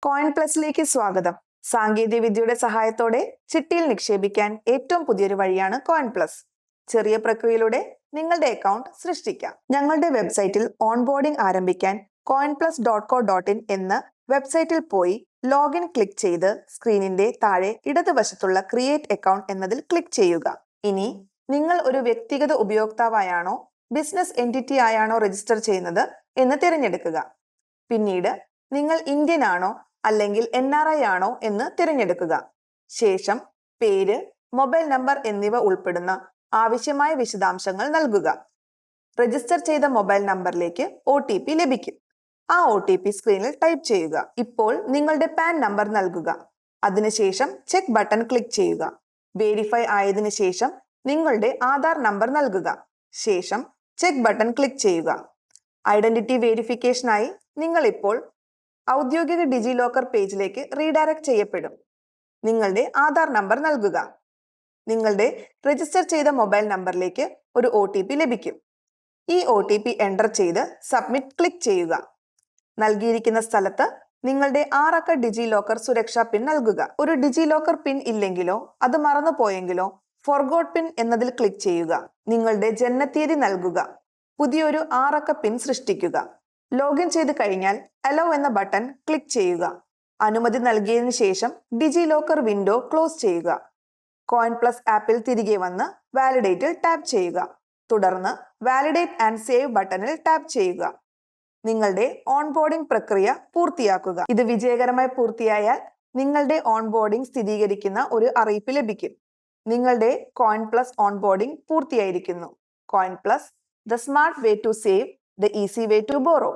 Coin പ്ലസിലേക്ക് സ്വാഗതം. സാങ്കേതിക വിദ്യയുടെ സഹായത്തോടെ ചിട്ടിയിൽ നിക്ഷേപിക്കാൻ ഏറ്റവും പുതിയൊരു വഴിയാണ് കോയിൻ പ്ലസ്. ചെറിയ പ്രക്രിയയിലൂടെ നിങ്ങളുടെ അക്കൗണ്ട് സൃഷ്ടിക്കാം. ഞങ്ങളുടെ വെബ്സൈറ്റിൽ ഓൺബോർഡിംഗ് ആരംഭിക്കാൻ coinplus.co.in എന്ന വെബ്സൈറ്റിൽ പോയി ലോഗിൻ ക്ലിക്ക് ചെയ്ത് സ്ക്രീനിന്റെ താഴെ ഇടതുവശത്തുള്ള ക്രിയേറ്റ് അക്കൗണ്ട് എന്നതിൽ ക്ലിക്ക് ചെയ്യുക. ഇനി നിങ്ങൾ ഒരു വ്യക്തിഗത ഉപയോക്താവായാണോ ബിസിനസ് എൻറ്റിറ്റി ആയാണോ രജിസ്റ്റർ ചെയ്യുന്നത് എന്ന് തിരഞ്ഞെടുക്കുക. പിന്നീട് നിങ്ങൾ ഇന്ത്യൻ ആണോ അല്ലെങ്കിൽ NRI ആണോ എന്ന് തിരഞ്ഞെടുക്കുക. ശേഷം പേര്, മൊബൈൽ നമ്പർ എന്നിവ ഉൾപ്പെടുന്ന ആവശ്യമായ വിശദാംശങ്ങൾ നൽകുക. രജിസ്റ്റർ ചെയ്ത മൊബൈൽ നമ്പറിലേക്ക് OTP ലഭിക്കും. ആ OTP സ്ക്രീനിൽ ടൈപ്പ് ചെയ്യുക. ഇപ്പോൾ നിങ്ങളുടെ പാൻ നമ്പർ നൽകുക. അതിനുശേഷം ചെക്ക് ബട്ടൺ ക്ലിക്ക് ചെയ്യുക. വെരിഫൈ ആയതിനു ശേഷം നിങ്ങളുടെ ആധാർ നമ്പർ നൽകുക. ശേഷം ചെക്ക് ബട്ടൺ ക്ലിക്ക് ചെയ്യുക. ഐഡന്റിറ്റി വെരിഫിക്കേഷനായി നിങ്ങൾ ഇപ്പോൾ ഔദ്യോഗിക ഡിജി ലോക്കർ പേജിലേക്ക് റീഡയറക്ട് ചെയ്യപ്പെടും. നിങ്ങളുടെ ആധാർ നമ്പർ നൽകുക. നിങ്ങളുടെ രജിസ്റ്റർ ചെയ്ത മൊബൈൽ നമ്പറിലേക്ക് ഒരു OTP ലഭിക്കും. ഈ OTP എൻ്റർ ചെയ്ത് സബ്മിറ്റ് ക്ലിക്ക് ചെയ്യുക. നൽകിയിരിക്കുന്ന സ്ഥലത്ത് നിങ്ങളുടെ 6 അക്ക ഡിജി ലോക്കർ സുരക്ഷാ പിൻ നൽകുക. ഒരു ഡിജി ലോക്കർ പിൻ ഇല്ലെങ്കിലോ അത് മറന്നുപോയെങ്കിലോ ഫോർഗോട്ട് പിൻ എന്നതിൽ ക്ലിക്ക് ചെയ്യുക. നിങ്ങളുടെ ജനനത്തീയതി നൽകുക. പുതിയൊരു 6 അക്ക പിൻ സൃഷ്ടിക്കുക. ലോഗിൻ ചെയ്ത് കഴിഞ്ഞാൽ അലോ എന്ന ബട്ടൺ ക്ലിക്ക് ചെയ്യുക. അനുമതി നൽകിയതിനു ശേഷം ഡിജി ലോക്കർ വിൻഡോ ക്ലോസ് ചെയ്യുക. കോയിൻ പ്ലസ് ആപ്പിൽ തിരികെ വന്ന് വാലിഡേറ്റിൽ ടാപ്പ് ചെയ്യുക. തുടർന്ന് വാലിഡേറ്റ് ആൻഡ് സേവ് ബട്ടണിൽ ടാപ്പ് ചെയ്യുക. നിങ്ങളുടെ ഓൺബോർഡിംഗ് പ്രക്രിയ പൂർത്തിയാക്കുക. ഇത് വിജയകരമായി പൂർത്തിയായാൽ നിങ്ങളുടെ ഓൺബോർഡിംഗ് സ്ഥിരീകരിക്കുന്ന ഒരു അറിയിപ്പ് ലഭിക്കും. നിങ്ങളുടെ കോയിൻ പ്ലസ് ഓൺബോർഡിംഗ് പൂർത്തിയായിരിക്കുന്നു. Coin Plus, the smart way to save, the easy way to borrow.